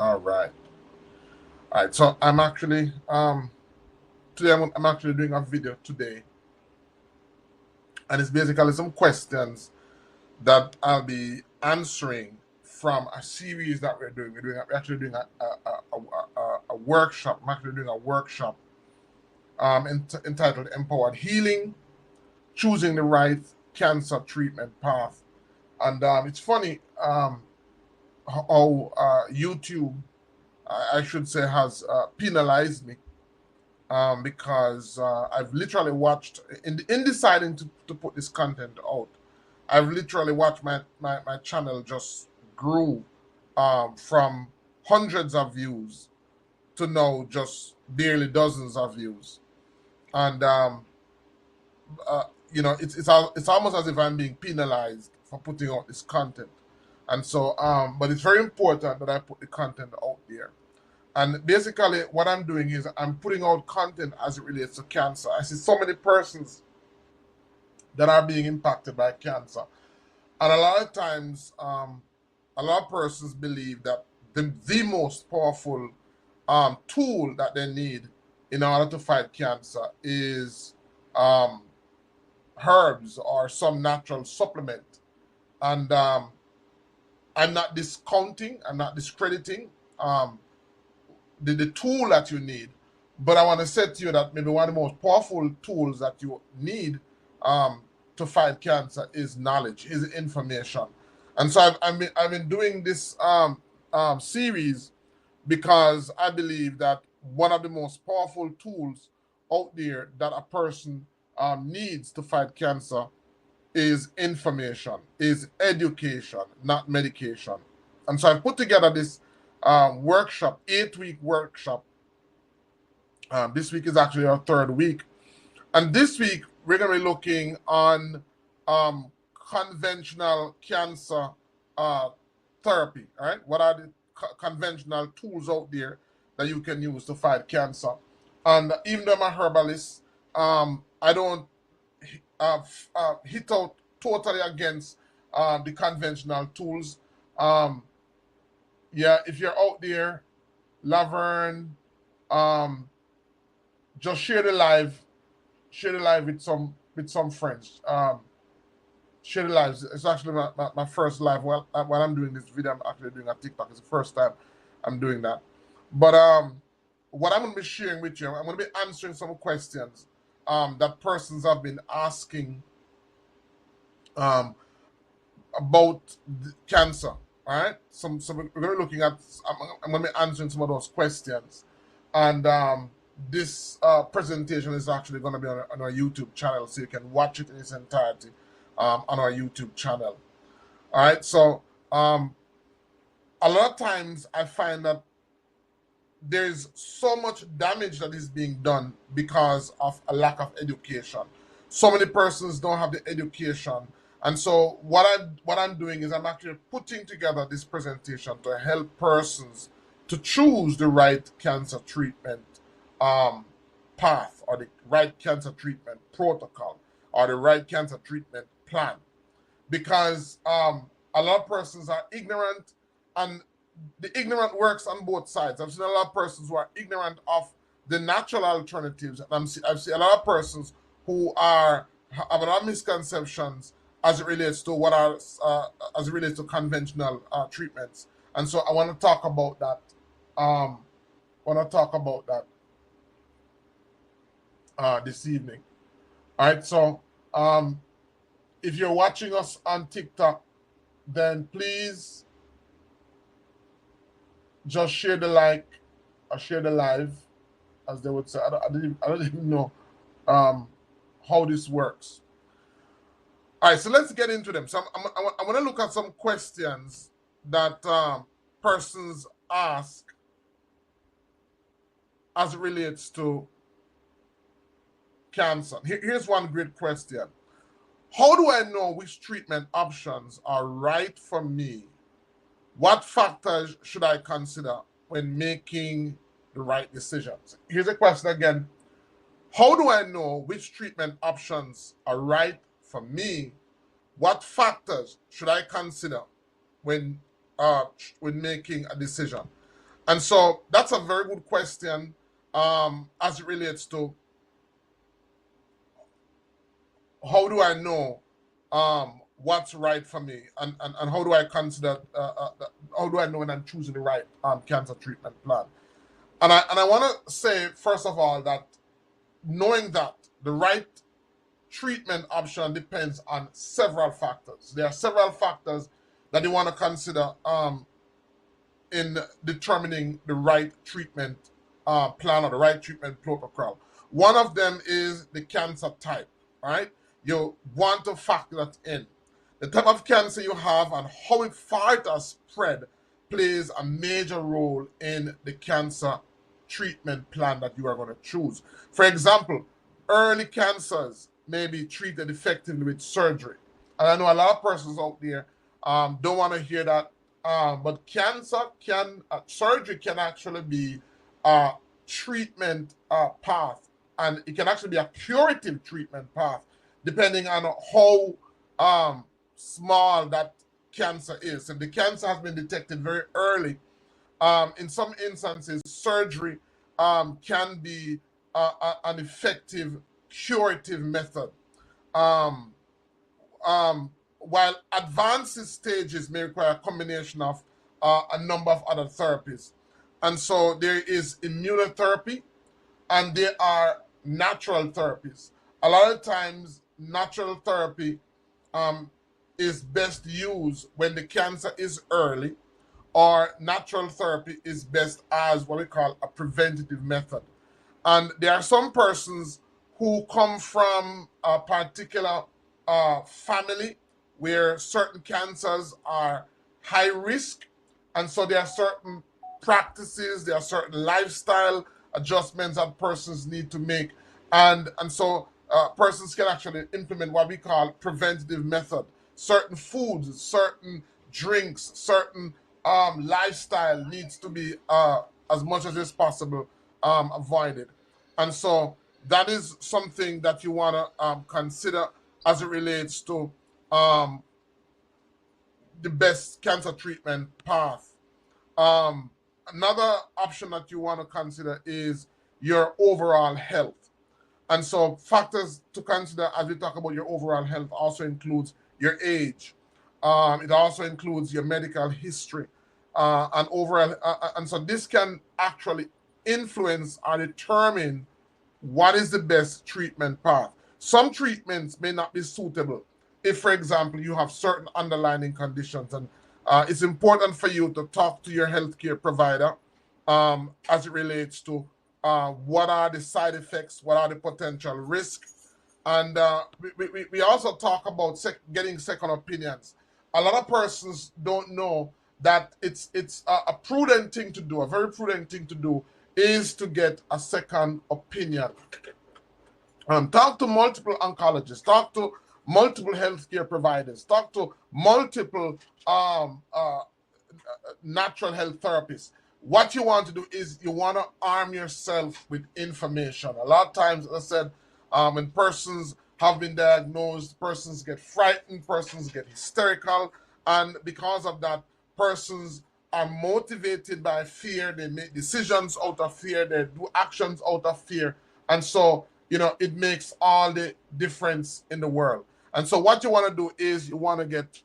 All right. All right. So I'm actually today I'm actually doing a video today, and it's basically some questions that I'll be answering from a series that we're doing. We're actually doing a workshop. I'm actually doing a workshop entitled "Empowered Healing: Choosing the Right Cancer Treatment Path." And it's funny how YouTube, I should say, has penalized me because I've literally watched in deciding to put this content out. I've literally watched my channel just grew from hundreds of views to now just barely dozens of views, and uh, it's almost as if I'm being penalized for putting out this content, and so but it's very important that I put the content out there. And basically, what I'm doing is I'm putting out content as it relates to cancer. I see so many persons that are being impacted by cancer, and a lot of times, a lot of persons believe that the most powerful tool that they need in order to fight cancer is um, herbs or some natural supplement. And I'm not discounting, I'm not discrediting um, the tool that you need. But I want to say to you that maybe one of the most powerful tools that you need um, to fight cancer is knowledge, is information. And so I've been doing this series because I believe that one of the most powerful tools out there that a person needs to fight cancer is information, is education, not medication. And so I put together this workshop, 8-week workshop. This week is actually our third week. And this week, we're going to be looking on conventional cancer uh, therapy. All right. What are the conventional tools out there that you can use to fight cancer? And even though I'm a herbalist, I don't hit out totally against the conventional tools. Um, yeah, if you're out there, Laverne, um, just share the live with some friends. Share the lives. It's actually my first live. Well, while I'm doing this video, I'm actually doing a TikTok. It's the first time I'm doing that. But what I'm going to be sharing with you, I'm going to be answering some questions that persons have been asking um, about cancer. All right. So we're going to be looking at. I'm going to be answering some of those questions, and this presentation is actually going to be on our YouTube channel, so you can watch it in its entirety on our YouTube channel. All right. So a lot of times I find that there's so much damage that is being done because of a lack of education. So many persons don't have the education, and so what I'm doing is I'm actually putting together this presentation to help persons to choose the right cancer treatment um, path, or the right cancer treatment protocol, or the right cancer treatment plan, because a lot of persons are ignorant, and the ignorant works on both sides. I've seen a lot of persons who are ignorant of the natural alternatives, and I've seen a lot of persons who have a lot of misconceptions as it relates to as it relates to conventional treatments. And so I want to talk about that. I want to talk about that this evening. All right. So if you're watching us on TikTok, then please just share the like or share the live, as they would say. I don't even know how this works. All right, so let's get into them. So I want to look at some questions that persons ask as it relates to cancer. Here's one great question. How do I know which treatment options are right for me? What factors should I consider when making the right decisions? Here's a question again. How do I know which treatment options are right for me? What factors should I consider when when making a decision? And so that's a very good question, as it relates to how do I know what's right for me, and how do I consider, how do I know when I'm choosing the right cancer treatment plan? And I want to say, first of all, that knowing that the right treatment option depends on several factors. There are several factors that you want to consider in determining the right treatment plan or the right treatment protocol. One of them is the cancer type, right? You want to factor that in. The type of cancer you have and how far it has spread plays a major role in the cancer treatment plan that you are going to choose. For example, early cancers may be treated effectively with surgery. And I know a lot of persons out there don't want to hear that, but surgery can actually be a treatment path, and it can actually be a curative treatment path, depending on how small that cancer is. If the cancer has been detected very early, in some instances, surgery can be an effective curative method. Um, while advanced stages may require a combination of a number of other therapies. And so there is immunotherapy and there are natural therapies. A lot of times, natural therapy um, is best used when the cancer is early, or natural therapy is best as what we call a preventative method. And there are some persons who come from a particular family where certain cancers are high risk. And so there are certain practices, there are certain lifestyle adjustments that persons need to make. And so persons can actually implement what we call preventative method. Certain foods, certain drinks, certain lifestyle needs to be, as much as is possible, avoided. And so that is something that you want to consider as it relates to um, the best cancer treatment path. Um, Another option that you want to consider is your overall health. And so factors to consider as we talk about your overall health also includes your age. It also includes your medical history, and overall. And so this can actually influence or determine what is the best treatment path. Some treatments may not be suitable if, for example, you have certain underlying conditions, and it's important for you to talk to your healthcare provider as it relates to what are the side effects, what are the potential risks, and we also talk about getting second opinions. A lot of persons don't know that it's a prudent thing to do, a very prudent thing to do, is to get a second opinion. Talk to multiple oncologists, talk to multiple healthcare providers, talk to multiple um, uh, natural health therapists. What you want to do is you want to arm yourself with information. A lot of times, as I said, when persons have been diagnosed, persons get frightened, persons get hysterical, and because of that, persons are motivated by fear. They make decisions out of fear. They do actions out of fear, and so it makes all the difference in the world. And so, what you want to do is you want to get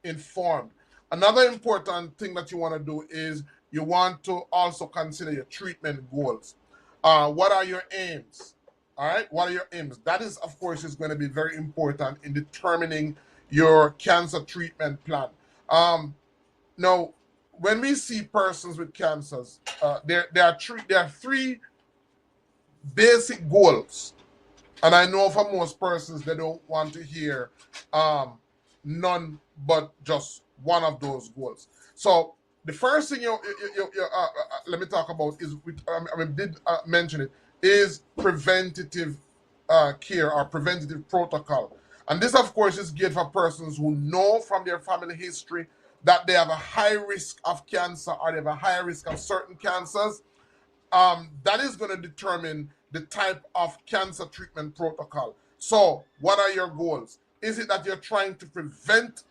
informed. Another important thing that you want to do is you want to also consider your treatment goals. What are your aims? All right, what are your aims? That is, of course, is going to be very important in determining your cancer treatment plan. Now, when we see persons with cancers, there are three basic goals, and I know for most persons they don't want to hear none but just one of those goals. So the first thing let me talk about is, did mention it, is preventative care or preventative protocol. And this, of course, is geared for persons who know from their family history that they have a high risk of cancer or they have a high risk of certain cancers. That is going to determine the type of cancer treatment protocol. So, what are your goals? Is it that you're trying to prevent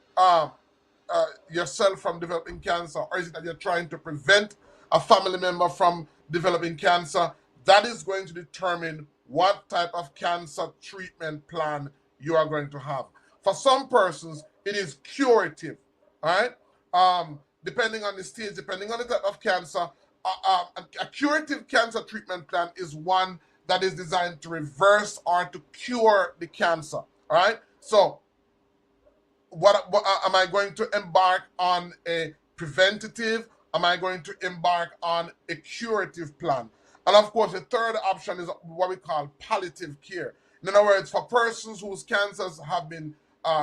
yourself from developing cancer, or is it that you're trying to prevent a family member from developing cancer, that is going to determine what type of cancer treatment plan you are going to have. For some persons, it is curative, all right? Depending on the stage, depending on the type of cancer, a curative cancer treatment plan is one that is designed to reverse or to cure the cancer, all right? So what am I going to embark on a preventative? Am I going to embark on a curative plan? And of course, the third option is what we call palliative care. In other words, for persons whose cancers have been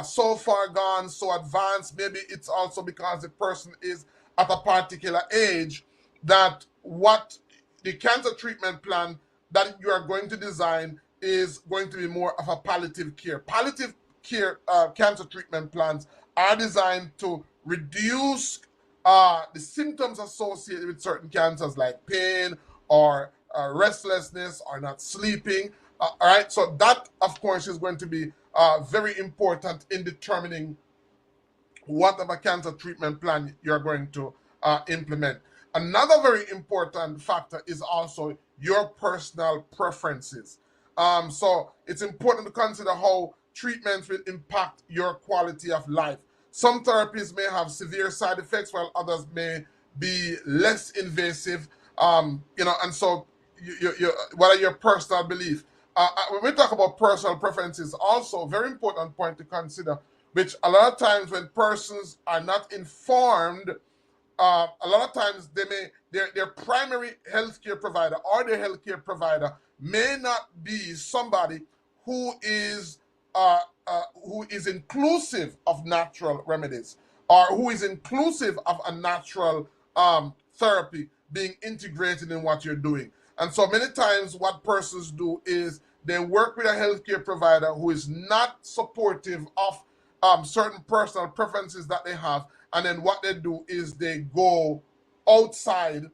so far gone, so advanced, maybe it's also because the person is at a particular age, that what the cancer treatment plan that you are going to design is going to be more of a palliative care. Palliative care cancer treatment plans are designed to reduce the symptoms associated with certain cancers like pain or restlessness or not sleeping. All right, so that of course is going to be very important in determining what of a cancer treatment plan you're going to implement. Another very important factor is also your personal preferences. So it's important to consider how treatments will impact your quality of life. Some therapies may have severe side effects, while others may be less invasive. And so what are your personal beliefs? When we talk about personal preferences, also a very important point to consider, which a lot of times when persons are not informed, a lot of times their primary healthcare provider or their healthcare provider may not be somebody who is inclusive of natural remedies, or who is inclusive of a natural therapy being integrated in what you're doing. And so many times what persons do is they work with a healthcare provider who is not supportive of certain personal preferences that they have, and then what they do is they go outside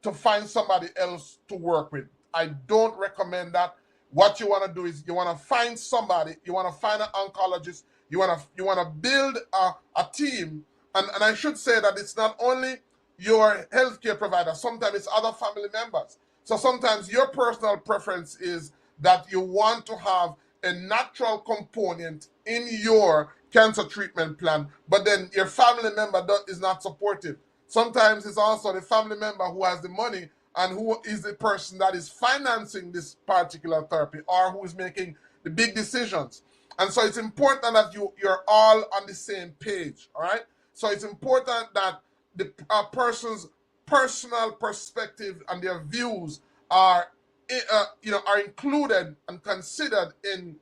to find somebody else to work with. I don't recommend that. What you want to do is you want to find somebody, you want to find an oncologist, you want to build a team. And I should say that it's not only your healthcare provider, sometimes it's other family members. So sometimes your personal preference is that you want to have a natural component in your cancer treatment plan, but then your family member is not supportive. Sometimes it's also the family member who has the money and who is the person that is financing this particular therapy, or who is making the big decisions. And so it's important that you're all on the same page, all right? So it's important that the person's personal perspective and their views are are included and considered in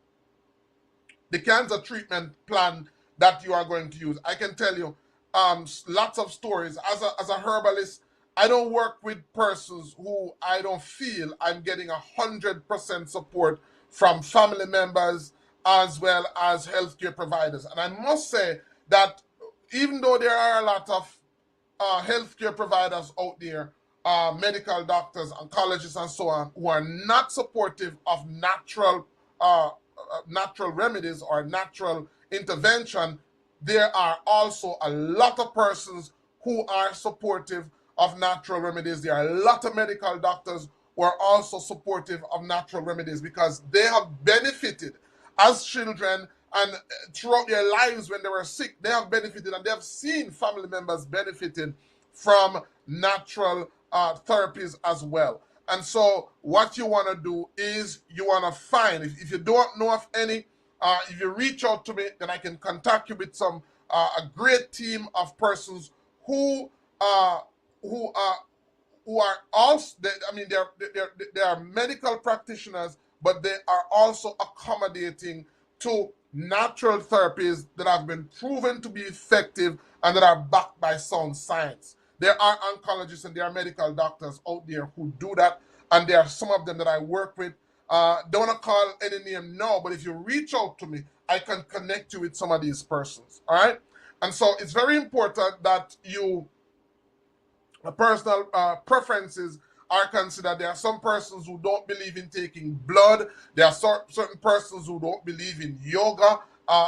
the cancer treatment plan that you are going to use. I can tell you lots of stories. As a herbalist, I don't work with persons who I don't feel I'm getting 100% support from family members as well as healthcare providers. And I must say that even though there are a lot of healthcare providers out there, medical doctors, oncologists, and so on, who are not supportive of natural remedies or natural intervention, there are also a lot of persons who are supportive of natural remedies. There are a lot of medical doctors who are also supportive of natural remedies, because they have benefited as children and throughout their lives when they were sick. They have benefited, and they have seen family members benefiting from natural therapies as well. And so what you want to do is you want to find, if you don't know of any, if you reach out to me, then I can contact you with a great team of persons who who uh, who are also, they are medical practitioners, but they are also accommodating to natural therapies that have been proven to be effective and that are backed by sound science. There are oncologists and there are medical doctors out there who do that, and there are some of them that I work with. Don't want to call any name now, but if you reach out to me, I can connect you with some of these persons. All right, and so it's very important that personal preferences are considered. There are some persons who don't believe in taking blood. There are certain persons who don't believe in yoga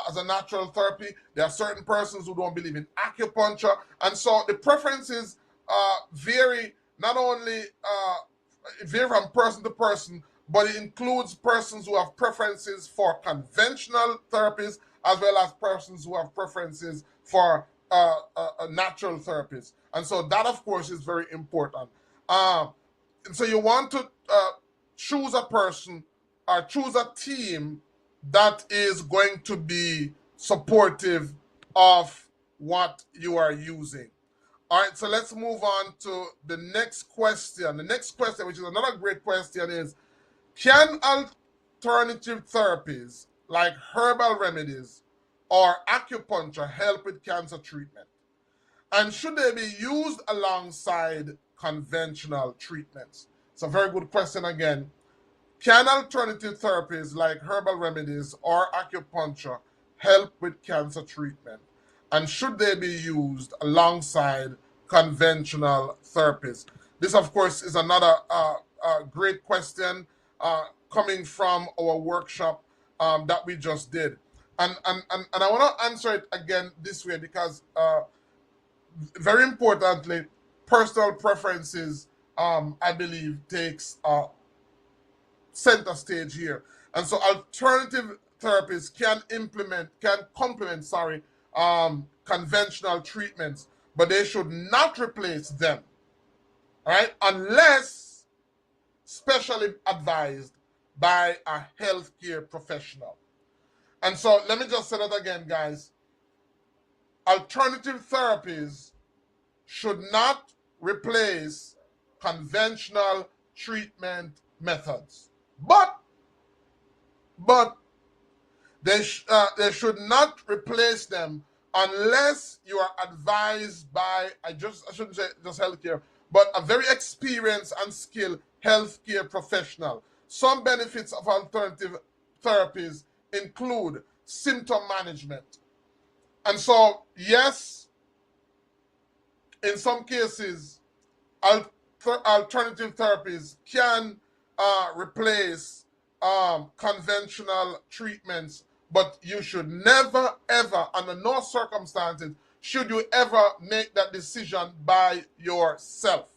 as a natural therapy. There are certain persons who don't believe in acupuncture. And so the preferences vary not only vary from person to person, but it includes persons who have preferences for conventional therapies as well as persons who have preferences for natural therapies. And so that, of course, is very important. And so you want to choose a person or choose a team that is going to be supportive of what you are using. All right, so let's move on to the next question. The next question, which is another great question, is can alternative therapies like herbal remedies or acupuncture help with cancer treatment? And should they be used alongside conventional treatments? It's a very good question again. Can alternative therapies like herbal remedies or acupuncture help with cancer treatment? And should they be used alongside conventional therapies? This, of course, is another great question coming from our workshop that we just did. And I want to answer it again this way because, very importantly, personal preferences, I believe, takes center stage here. And so alternative therapies can complement, conventional treatments, but they should not replace them, all right, unless specially advised by a healthcare professional. And so let me just say that again, guys. Alternative therapies should not replace conventional treatment methods. But they should not replace them unless you are advised by, I shouldn't say just healthcare, but a very experienced and skilled healthcare professional. Some benefits of alternative therapies include symptom management. And so, yes, in some cases, alternative therapies can replace conventional treatments, but you should never, ever, under no circumstances, should you ever make that decision by yourself.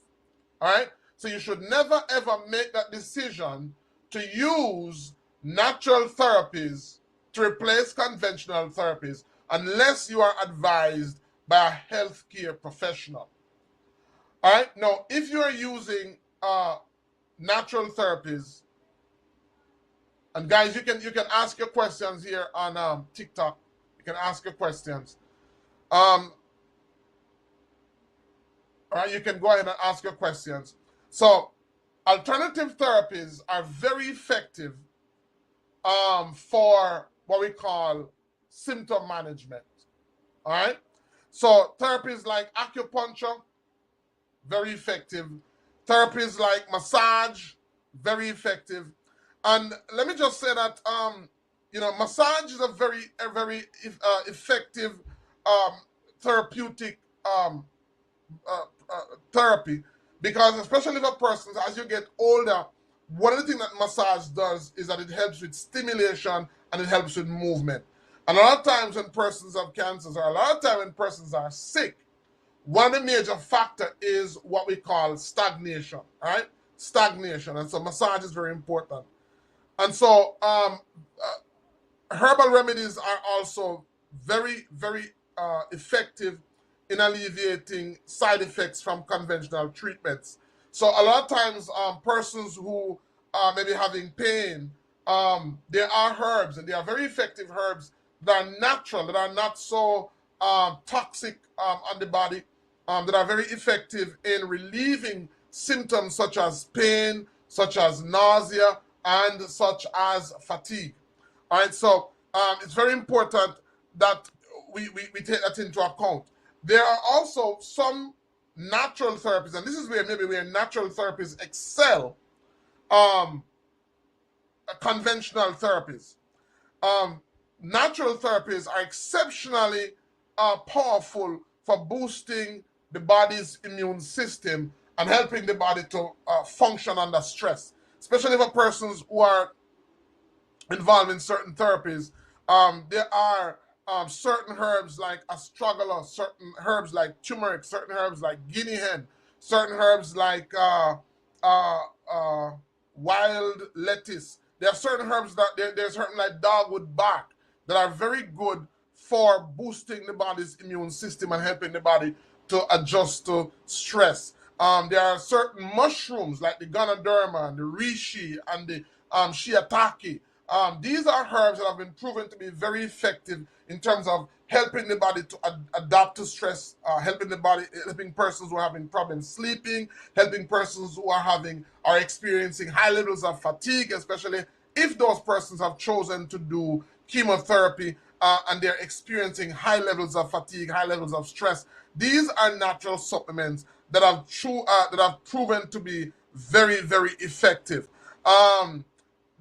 All right? So you should never, ever make that decision to use natural therapies to replace conventional therapies unless you are advised by a healthcare professional. All right? Now, if you are using natural therapies, and guys, you can ask your questions here on TikTok. You can ask your questions. All right, you can go ahead and ask your questions. So, alternative therapies are very effective for what we call symptom management. All right, so therapies like acupuncture, very effective. Therapies like massage, very effective. And let me just say that massage is a very effective therapeutic therapy, because especially for persons as you get older, one of the things that massage does is that it helps with stimulation and it helps with movement. And a lot of times when persons have cancers, or a lot of times when persons are sick, one of the major factor is what we call stagnation, right? Stagnation. And so massage is very important. And so herbal remedies are also very, very effective in alleviating side effects from conventional treatments. So a lot of times persons who are maybe having pain, there are herbs, and they are very effective herbs that are natural, that are not so toxic on the body, that are very effective in relieving symptoms such as pain, such as nausea, and such as fatigue. All right, so it's very important that we take that into account. There are also some natural therapies, and this is where natural therapies excel conventional therapies. Natural therapies are exceptionally powerful for boosting the body's immune system and helping the body to function under stress, especially for persons who are involved in certain therapies. There are certain herbs like astragalus, certain herbs like turmeric, certain herbs like guinea hen, certain herbs like uh, uh, wild lettuce. There are certain herbs that there's certain like dogwood bark that are very good for boosting the body's immune system and helping the body to adjust to stress. There are certain mushrooms like the Ganoderma and the reishi and the shiitake. These are herbs that have been proven to be very effective in terms of helping the body to adapt to stress, helping persons who are having problems sleeping, helping persons who are experiencing high levels of fatigue, especially if those persons have chosen to do chemotherapy and they're experiencing high levels of fatigue, high levels of stress. These are natural supplements that have proven to be very, very effective. Um,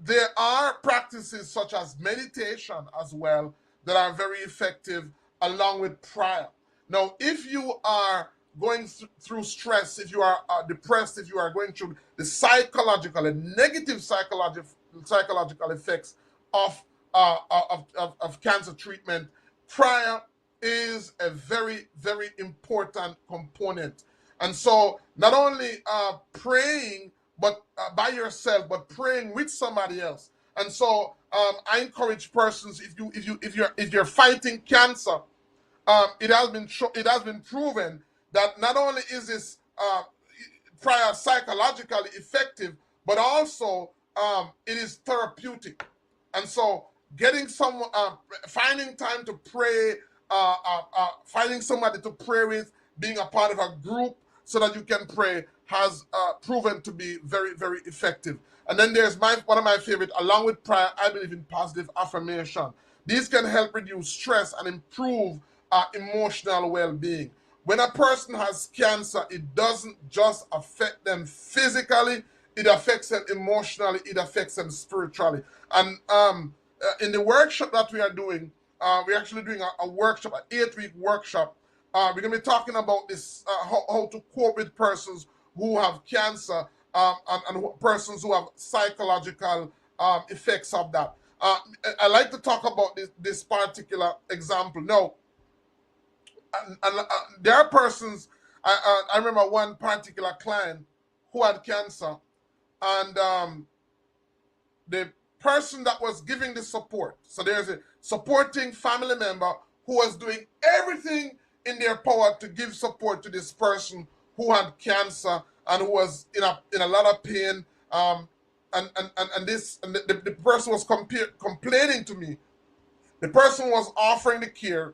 there are practices such as meditation as well that are very effective along with prayer. Now, if you are going through stress, if you are depressed, if you are going through the psychological and negative psychological effects of, of cancer treatment, prayer is a very, very important component. And so, not only praying, but by yourself, but praying with somebody else. And so, I encourage persons if you're fighting cancer, it has been proven that not only is this prayer psychologically effective, but also it is therapeutic. And so, getting someone, finding time to pray, finding somebody to pray with, being a part of a group so that you can pray has proven to be very, very effective. And then there's one of my favorite, along with prayer, I believe in positive affirmation. These can help reduce stress and improve emotional well-being. When a person has cancer, it doesn't just affect them physically, it affects them emotionally, it affects them spiritually. And in the workshop that we are doing, we're actually doing a workshop, an 8-week workshop. We're going to be talking about this, how to cope with persons who have cancer, and persons who have psychological effects of that. I like to talk about this particular example. Now, there are persons, I remember one particular client who had cancer, and the person that was giving the support, so there's a supporting family member who was doing everything in their power to give support to this person who had cancer and who was in a lot of pain. The person was complaining to me. The person was offering the care,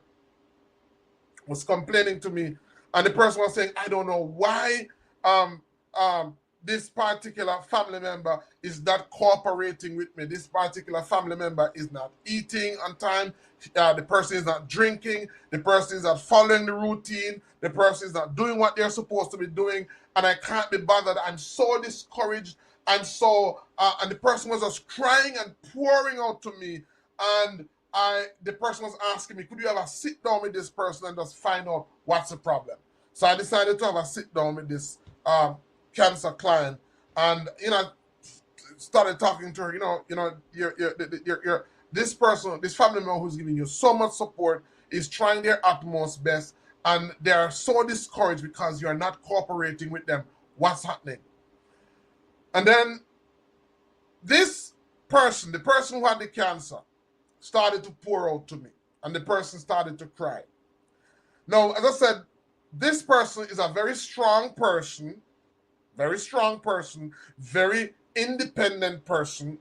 was complaining to me, and the person was saying, I don't know why um, this particular family member is not cooperating with me. This particular family member is not eating on time. The person is not drinking. The person is not following the routine. The person is not doing what they're supposed to be doing. And I can't be bothered. I'm so discouraged. And the person was just crying and pouring out to me. And the person was asking me, could you ever sit down with this person and just find out what's the problem? So I decided to have a sit down with this cancer client, and started talking to her. You're this person, this family member who's giving you so much support is trying their utmost best, and they are so discouraged because you are not cooperating with them. What's happening? And then this person, the person who had the cancer, started to pour out to me, and the person started to cry. Now, as I said, this person is a very strong person, very independent person.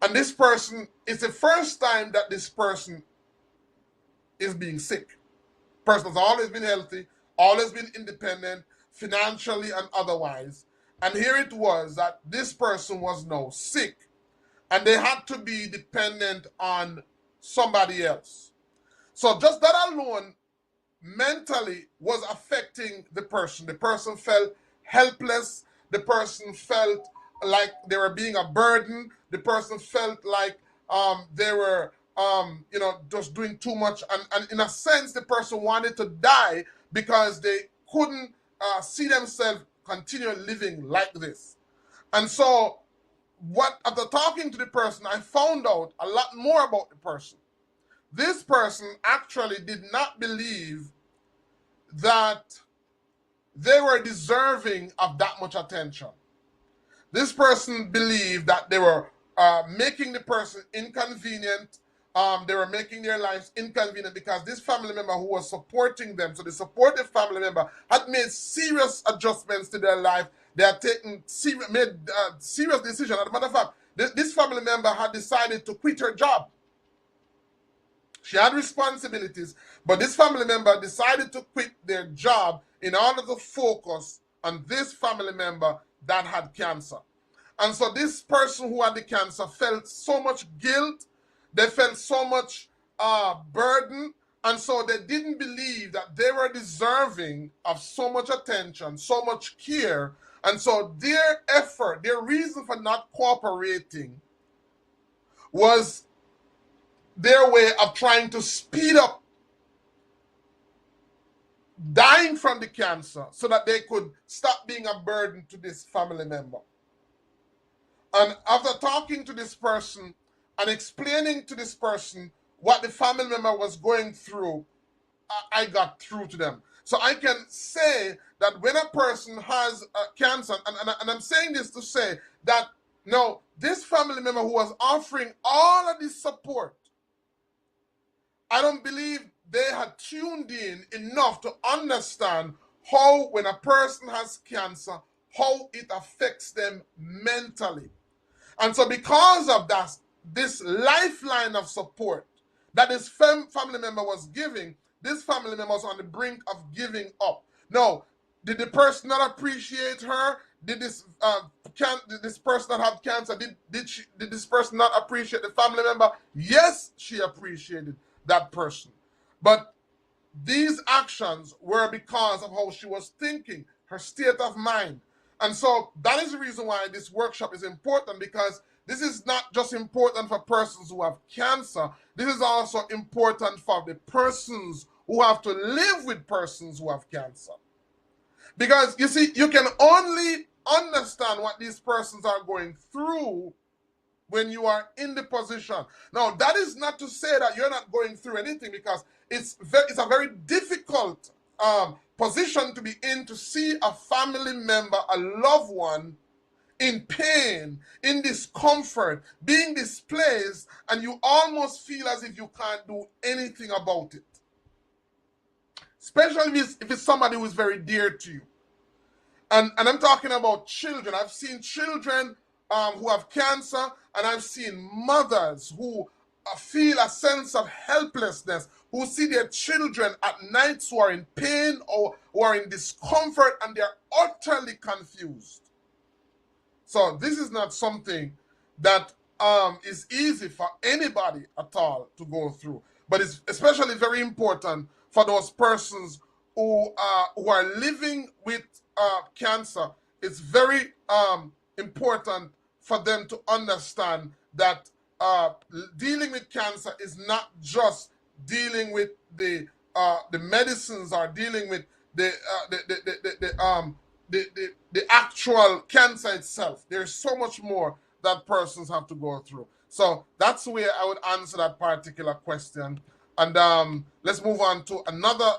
And this person, it's the first time that this person is being sick. Person has always been healthy, always been independent, financially and otherwise. And here it was that this person was now sick, and they had to be dependent on somebody else. So just that alone mentally was affecting the person. The person felt helpless. The person felt like they were being a burden. The person felt like they were, just doing too much. And in a sense, the person wanted to die because they couldn't see themselves continue living like this. And so, after talking to the person, I found out a lot more about the person. This person actually did not believe that they were deserving of that much attention. This person believed that they were making the person inconvenient. They were making their lives inconvenient because this family member who was supporting them, so the supportive family member, had made serious adjustments to their life. They had made serious decisions. As a matter of fact, this family member had decided to quit her job. She had responsibilities, but this family member decided to quit their job in order to focus on this family member that had cancer. And so this person who had the cancer felt so much guilt, they felt so much burden, and so they didn't believe that they were deserving of so much attention, so much care. And so their effort, their reason for not cooperating was their way of trying to speed up dying from the cancer so that they could stop being a burden to this family member. And after talking to this person and explaining to this person what the family member was going through, I got through to them. So I can say that when a person has cancer, and I'm saying this to say that, no, this family member who was offering all of this support, I don't believe they had tuned in enough to understand how, when a person has cancer, how it affects them mentally. And so because of that, this lifeline of support that this family member was giving, this family member was on the brink of giving up. No, did the person not appreciate her? Did this person that had cancer, did this person not appreciate the family member? Yes, she appreciated that person. But these actions were because of how she was thinking, her state of mind. And so that is the reason why this workshop is important, because this is not just important for persons who have cancer. This is also important for the persons who have to live with persons who have cancer. Because you see, you can only understand what these persons are going through when you are in the position. Now, that is not to say that you're not going through anything, because it's a very difficult position to be in, to see a family member, a loved one, in pain, in discomfort, being displaced, and you almost feel as if you can't do anything about it. Especially if it's somebody who is very dear to you. And I'm talking about children. I've seen children who have cancer, and I've seen mothers who feel a sense of helplessness, who see their children at nights who are in pain or who are in discomfort, and they're utterly confused. So this is not something that is easy for anybody at all to go through, but it's especially very important for those persons who are living with cancer. It's very important for them to understand that dealing with cancer is not just dealing with the medicines, or dealing with the actual cancer itself. There's so much more that persons have to go through. So that's where I would answer that particular question. And let's move on to another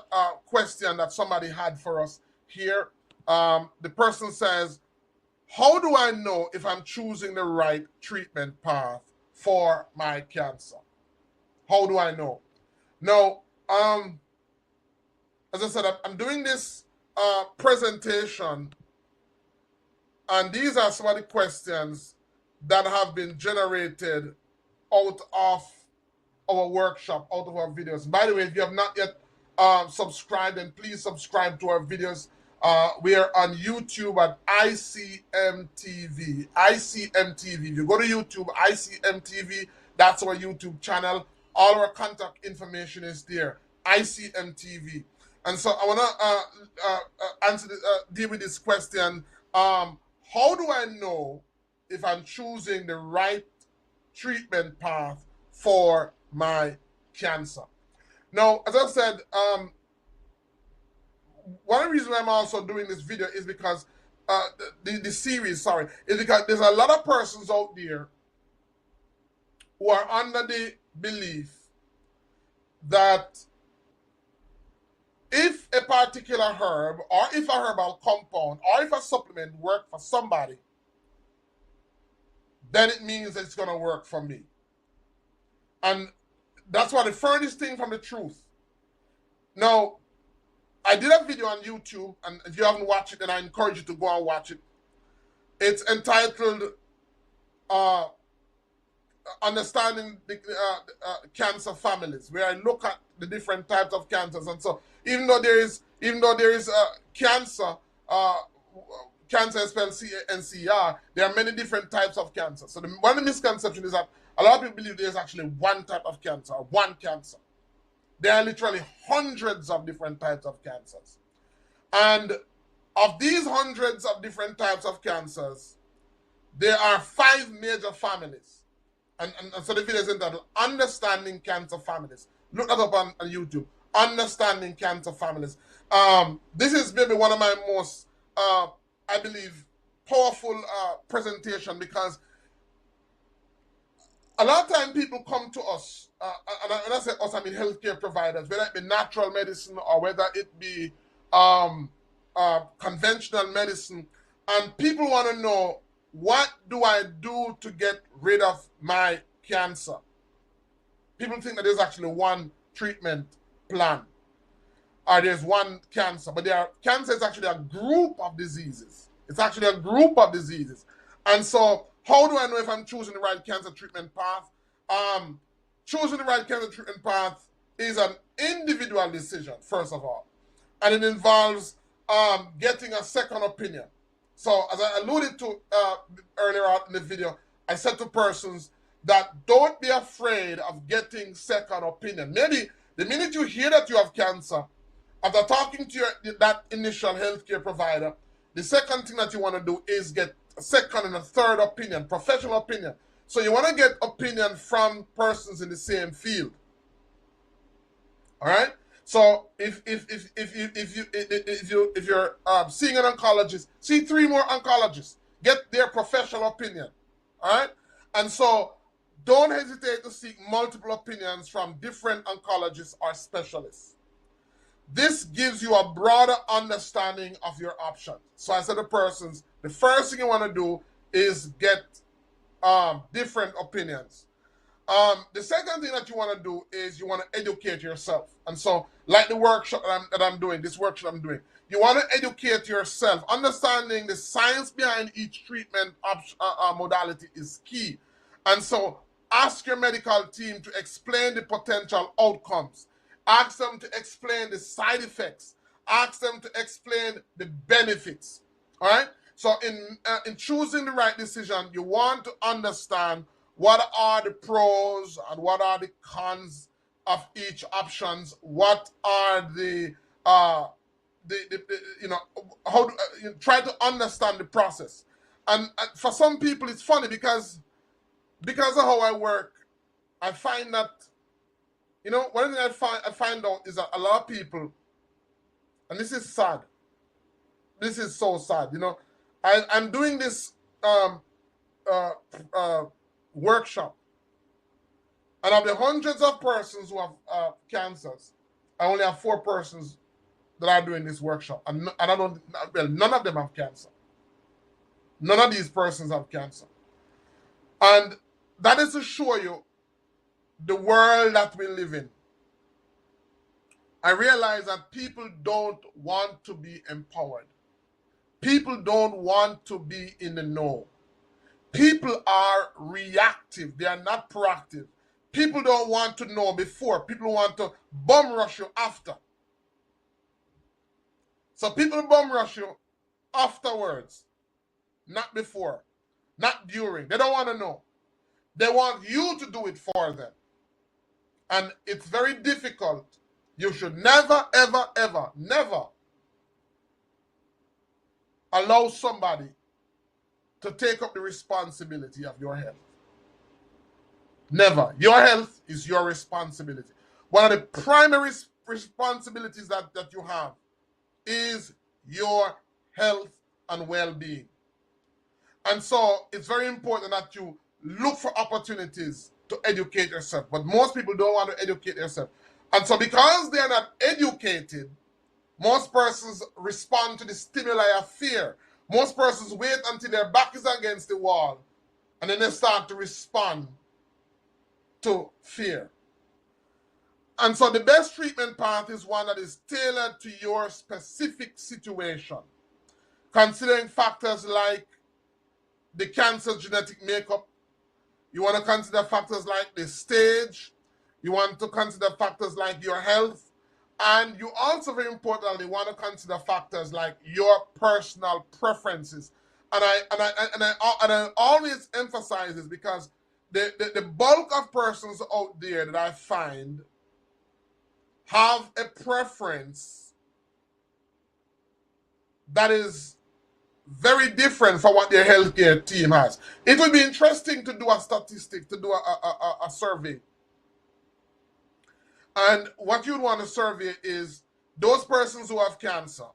question that somebody had for us here. The person says, how do I know if I'm choosing the right treatment path for my cancer? How do I know? Now, as I said, I'm doing this presentation, and these are some of the questions that have been generated out of our workshop, out of our videos. By the way, if you have not yet subscribed, then please subscribe to our videos. We are on YouTube at ICMTV. ICMTV. If you go to YouTube, ICMTV, that's our YouTube channel. All our contact information is there. ICMTV. And so I want to deal with this question. How do I know if I'm choosing the right treatment path for my cancer? Now, as I said, one reason I'm also doing this video is because the series, sorry, is because there's a lot of persons out there who are under the belief that if a particular herb or if a herbal compound or if a supplement work for somebody, then it means it's going to work for me. And that's what the furthest thing from the truth. Now, I did a video on YouTube, and if you haven't watched it, then I encourage you to go and watch it. It's entitled Understanding the Cancer Families, where I look at the different types of cancers. And so even though there is cancer, cancer spelled CNCR, there are many different types of cancer. So one of the misconceptions is that a lot of people believe there's actually one type of cancer, or one cancer. There are literally hundreds of different types of cancers. And of these hundreds of different types of cancers, there are 5 major families. And so the video is entitled Understanding Cancer Families. Look that up on YouTube. Understanding Cancer Families. This is maybe one of my most, I believe, powerful presentation, because a lot of time people come to us, and when I say us, I mean healthcare providers, whether it be natural medicine or whether it be conventional medicine, and people want to know, what do I do to get rid of my cancer? People think that there's actually one treatment plan, or there's one cancer, but cancer is actually a group of diseases. It's actually a group of diseases. And so how do I know if I'm choosing the right cancer treatment path? Choosing the right cancer treatment path is an individual decision, first of all. And it involves getting a second opinion. So as I alluded to earlier on in the video, I said to persons that don't be afraid of getting second opinion. Maybe the minute you hear that you have cancer, after talking to that initial healthcare provider, the second thing that you want to do is get a second and a third opinion, professional opinion. So you want to get opinion from persons in the same field. All right. So if you're seeing an oncologist, see 3 more oncologists. Get their professional opinion. All right. And so don't hesitate to seek multiple opinions from different oncologists or specialists. This gives you a broader understanding of your options. So I said to persons, the first thing you want to do is get different opinions. The second thing that you want to do is you want to educate yourself. And so, like the workshop that I'm doing, this workshop I'm doing, you want to educate yourself. Understanding the science behind each treatment modality is key. And so, ask your medical team to explain the potential outcomes. Ask them to explain the side effects. Ask them to explain the benefits. All right? So in choosing the right decision, you want to understand what are the pros and what are the cons of each options. What are the how do you try to understand the process. And for some people, it's funny because of how I work. I find that, one thing I find out is that a lot of people, and this is sad. This is so sad. I'm doing this workshop, and of the hundreds of persons who have cancers, I only have 4 persons that are doing this workshop, and none of them have cancer. None of these persons have cancer, and that is to show you the world that we live in. I realize that people don't want to be empowered. People don't want to be in the know. People are reactive. They are not proactive. People don't want to know before. People want to bum rush you after. So people bum rush you afterwards, not before, not during. They don't want to know. They want you to do it for them. And it's very difficult. You should never, ever, ever, never allow somebody to take up the responsibility of your health. Never. Your health is your responsibility. One of the primary responsibilities that you have is your health and well-being. And so it's very important that you look for opportunities to educate yourself. But most people don't want to educate themselves. And so because they are not educated, Most persons respond to the stimuli of fear. Most persons wait until their back is against the wall and then they start to respond to fear. And so the best treatment path is one that is tailored to your specific situation, considering factors like the cancer genetic makeup. You want to consider factors like the stage. You want to consider factors like your health. And you also, very importantly, want to consider factors like your personal preferences. And I always emphasize this because the bulk of persons out there that I find have a preference that is very different from what their healthcare team has. It will be interesting to do a statistic, to do a survey. And what you'd want to survey is those persons who have cancer.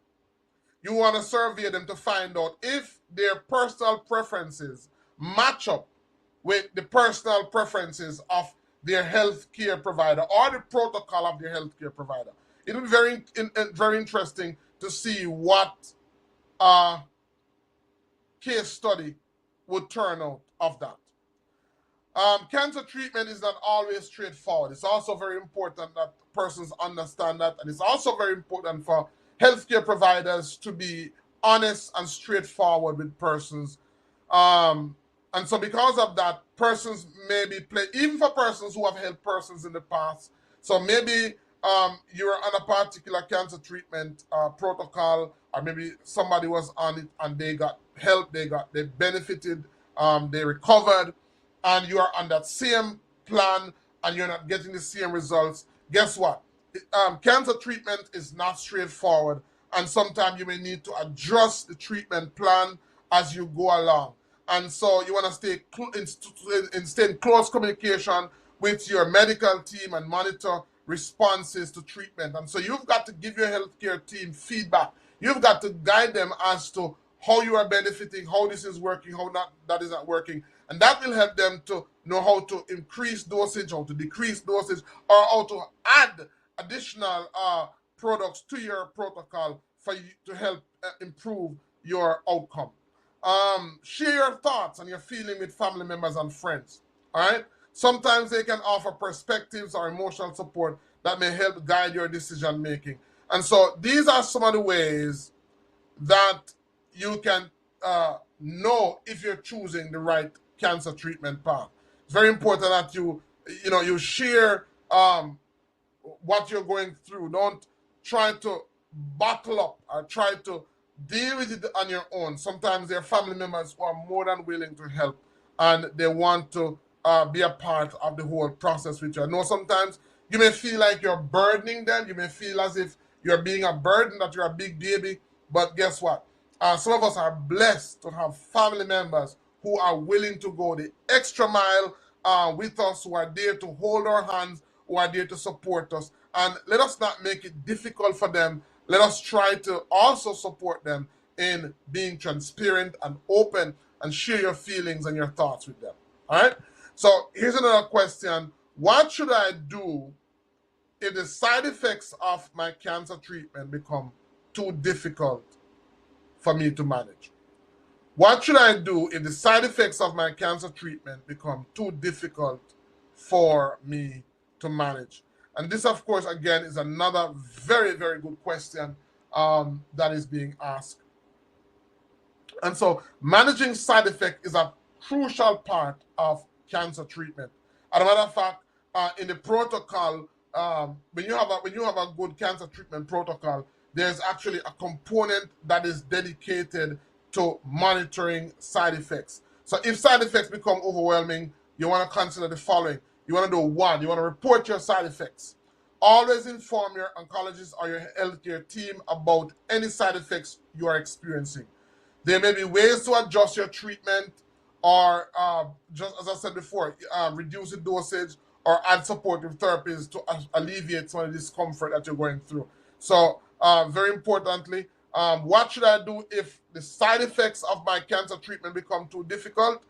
You want to survey them to find out if their personal preferences match up with the personal preferences of their healthcare provider or the protocol of their healthcare provider. It will be very interesting to see what case study would turn out of that. Cancer treatment is not always straightforward. It's also very important that persons understand that, and it's also very important for healthcare providers to be honest and straightforward with persons. And so because of that, persons may be even for persons who have helped persons in the past. So maybe you're on a particular cancer treatment protocol, or maybe somebody was on it and they got help, they benefited, they recovered, and you are on that same plan and you're not getting the same results. Guess what? Cancer treatment is not straightforward, and sometimes you may need to adjust the treatment plan as you go along. And so you want to stay in close communication with your medical team and monitor responses to treatment. And so you've got to give your healthcare team feedback. You've got to guide them as to how you are benefiting, how this is working, how that is not working. And that will help them to know how to increase dosage, how to decrease dosage, or how to add additional products to your protocol for you to help improve your outcome. Share your thoughts and your feeling with family members and friends. All right. Sometimes they can offer perspectives or emotional support that may help guide your decision making. And so these are some of the ways that you can know if you're choosing the right cancer treatment path. It's very important that you share what you're going through. Don't try to bottle up or try to deal with it on your own. Sometimes there are family members who are more than willing to help and they want to be a part of the whole process with you. I know sometimes you may feel like you're burdening them. You may feel as if you're being a burden, that you're a big baby. But guess what? Some of us are blessed to have family members who are willing to go the extra mile with us, who are there to hold our hands, who are there to support us. And let us not make it difficult for them. Let us try to also support them in being transparent and open and share your feelings and your thoughts with them. All right? So here's another question. What should I do if the side effects of my cancer treatment become too difficult for me to manage? What should I do if the side effects of my cancer treatment become too difficult for me to manage? And this, of course, again, is another very, very good question that is being asked. And so managing side effect is a crucial part of cancer treatment. As a matter of fact, in the protocol, when you have a good cancer treatment protocol, there's actually a component that is dedicated to monitoring side effects. So if side effects become overwhelming, you want to consider the following. You want to do one, you want to report your side effects. Always inform your oncologist or your healthcare team about any side effects you are experiencing. There may be ways to adjust your treatment or, just as I said before, reduce the dosage or add supportive therapies to alleviate some of the discomfort that you're going through. So very importantly, what should I do if the side effects of my cancer treatment become too difficult?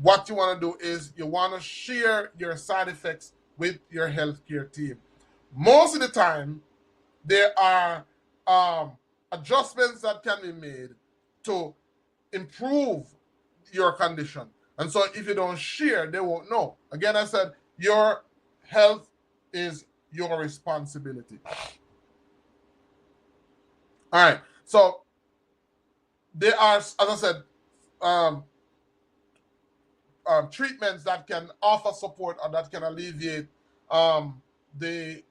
What you want to do is you want to share your side effects with your healthcare team. Most of the time, there are adjustments that can be made to improve your condition. And so if you don't share, they won't know. Again, I said your health is your responsibility. All right. So there are, as I said, um, treatments that can offer support or that can alleviate the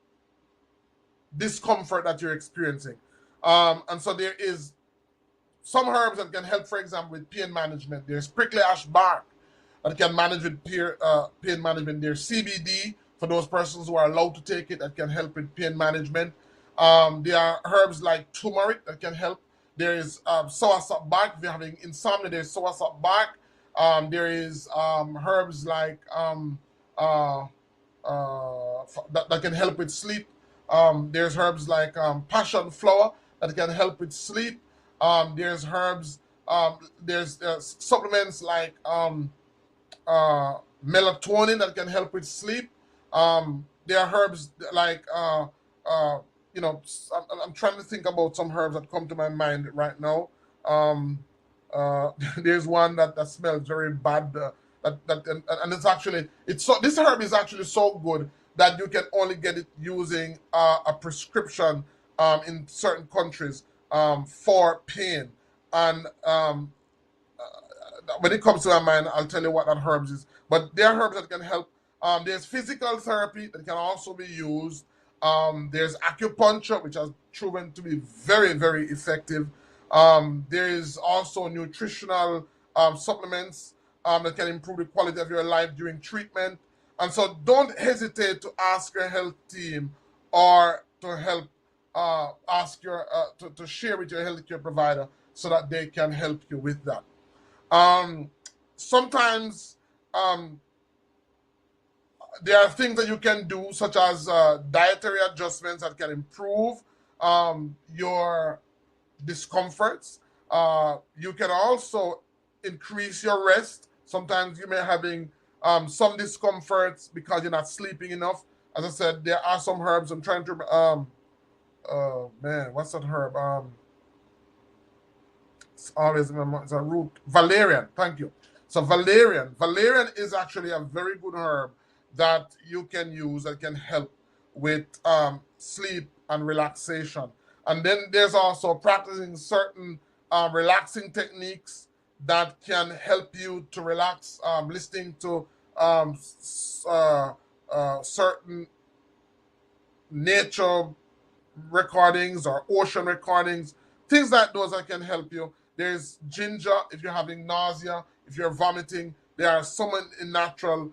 discomfort that you're experiencing. And so there is some herbs that can help, for example, with pain management. There's prickly ash bark that can manage with pain management. There's CBD for those persons who are allowed to take it that can help with pain management. There are herbs like turmeric that can help. There is soursop bark. If you're having insomnia, there's soursop bark. There is herbs like that can help with sleep. There's herbs like passion flower that can help with sleep. There's herbs. There's supplements like melatonin that can help with sleep. There are herbs like I'm trying to think about some herbs that come to my mind right now. There's one that smells very bad. And this herb is actually so good that you can only get it using a prescription in certain countries for pain. And when it comes to my mind, I'll tell you what that herbs is. But there are herbs that can help. There's physical therapy that can also be used. There's acupuncture, which has proven to be very, very effective. There is also nutritional supplements that can improve the quality of your life during treatment. And so don't hesitate to ask your health team or to help ask your to share with your healthcare provider so that they can help you with that. Sometimes there are things that you can do, such as dietary adjustments that can improve your discomforts. You can also increase your rest. Sometimes you may having some discomforts because you're not sleeping enough. As I said, there are some herbs. I'm trying to what's that herb? It's always it's a root. Valerian. Thank you. So Valerian is actually a very good herb that you can use that can help with sleep and relaxation. And then there's also practicing certain relaxing techniques that can help you to relax, listening to certain nature recordings or ocean recordings, things like those that can help you. There's ginger if you're having nausea, if you're vomiting. There are some natural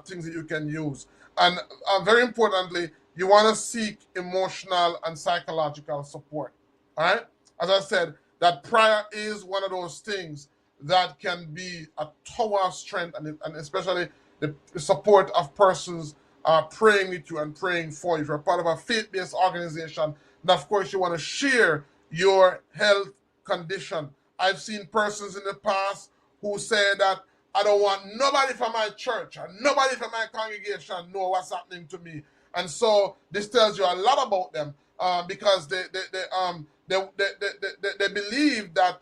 things that you can use. And very importantly, you want to seek emotional and psychological support. All right? As I said, that prayer is one of those things that can be a tower of strength, and especially the support of persons praying with you and praying for you. If you're part of a faith-based organization, then of course you want to share your health condition. I've seen persons in the past who say that I don't want nobody from my church or nobody from my congregation know what's happening to me. And so this tells you a lot about them because they believe that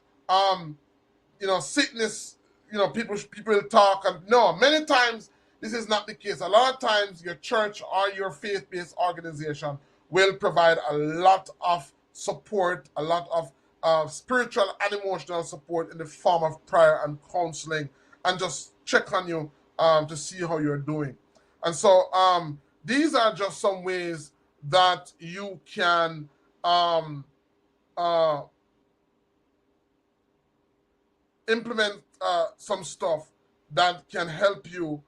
sickness, people talk, and no, many times this is not the case. A lot of times your church or your faith-based organization will provide a lot of support, a lot of spiritual and emotional support in the form of prayer and counseling, and just check on you to see how you're doing. And so these are just some ways that you can implement some stuff that can help you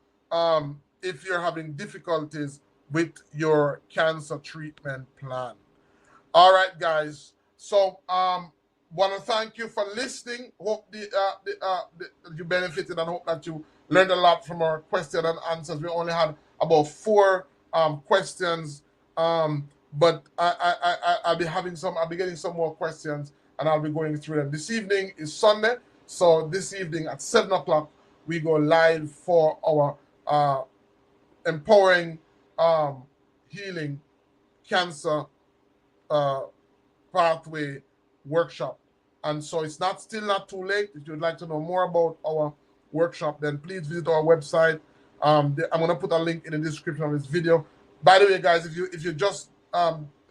if you're having difficulties with your cancer treatment plan. All right, guys. So want to thank you for listening. Hope you benefited and hope that you learned a lot from our question and answers. We only had about 4 questions, but I'll be getting some more questions, and I'll be going through them. This evening is Sunday, so this evening at 7 o'clock we go live for our empowering healing cancer pathway workshop. And so it's still not too late. If you'd like to know more about our workshop, then please visit our website. I'm going to put a link in the description of this video. By the way, guys, if you just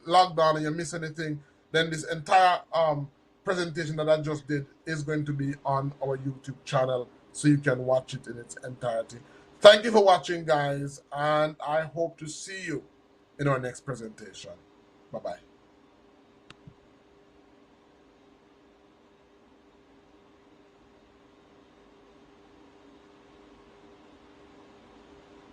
logged on and you miss anything, then this entire presentation that I just did is going to be on our YouTube channel, so you can watch it in its entirety. Thank you for watching, guys, and I hope to see you in our next presentation. Bye-bye.